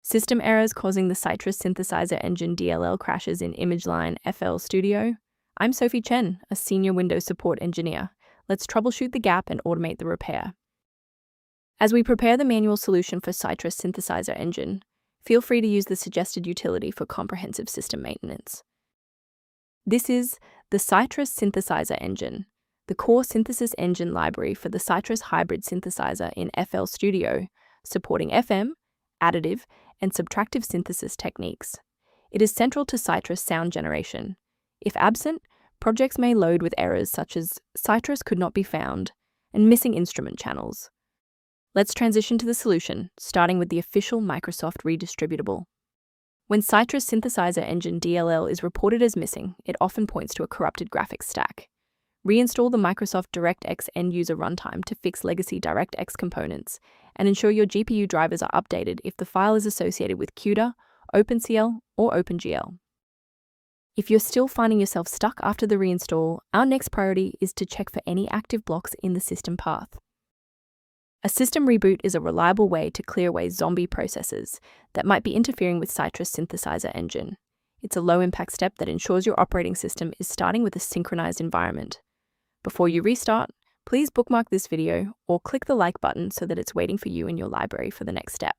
System errors causing the Sytrus Synthesizer Engine DLL crashes in ImageLine FL Studio. I'm Sophie Chen, a senior Windows support engineer. Let's troubleshoot the gap and automate the repair. As we prepare the manual solution for Sytrus Synthesizer Engine, feel free to use the suggested utility for comprehensive system maintenance. This is the Sytrus Synthesizer Engine, the core synthesis engine library for the Sytrus hybrid synthesizer in FL Studio, supporting FM, additive, and subtractive synthesis techniques. It is central to Sytrus sound generation. If absent, projects may load with errors such as Sytrus could not be found and missing instrument channels. Let's transition to the solution, starting with the official Microsoft redistributable. When Sytrus Synthesizer Engine DLL is reported as missing, it often points to a corrupted graphics stack. Reinstall the Microsoft DirectX end-user runtime to fix legacy DirectX components and ensure your GPU drivers are updated if the file is associated with CUDA, OpenCL, or OpenGL. If you're still finding yourself stuck after the reinstall, our next priority is to check for any active blocks in the system path. A system reboot is a reliable way to clear away zombie processes that might be interfering with Sytrus Synthesizer Engine. It's a low-impact step that ensures your operating system is starting with a synchronized environment. Before you restart, please bookmark this video or click the like button so that it's waiting for you in your library for the next step.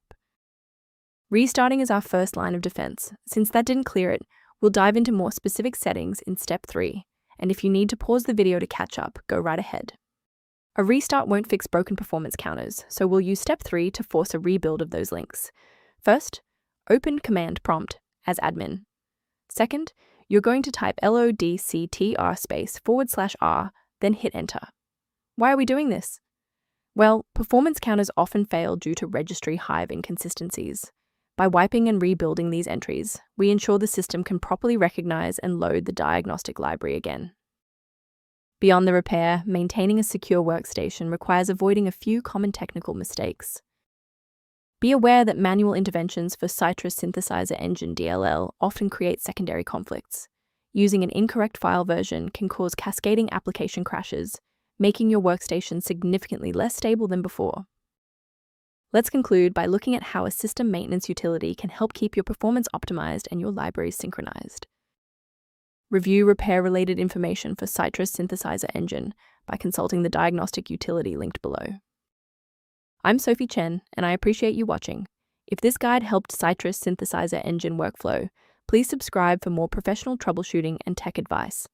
Restarting is our first line of defense. Since that didn't clear it, we'll dive into more specific settings in step 3, and if you need to pause the video to catch up, go right ahead. A restart won't fix broken performance counters, so we'll use step 3 to force a rebuild of those links. First, open command prompt as admin. Second, you're going to type lodctr/r, then hit enter. Why are we doing this? Well, performance counters often fail due to registry hive inconsistencies. By wiping and rebuilding these entries, we ensure the system can properly recognize and load the diagnostic library again. Beyond the repair, maintaining a secure workstation requires avoiding a few common technical mistakes. Be aware that manual interventions for Sytrus Synthesizer Engine DLL often create secondary conflicts. Using an incorrect file version can cause cascading application crashes, making your workstation significantly less stable than before. Let's conclude by looking at how a system maintenance utility can help keep your performance optimized and your libraries synchronized. Review repair-related information for Sytrus Synthesizer Engine by consulting the diagnostic utility linked below. I'm Sophie Chen, and I appreciate you watching. If this guide helped Sytrus Synthesizer Engine workflow, please subscribe for more professional troubleshooting and tech advice.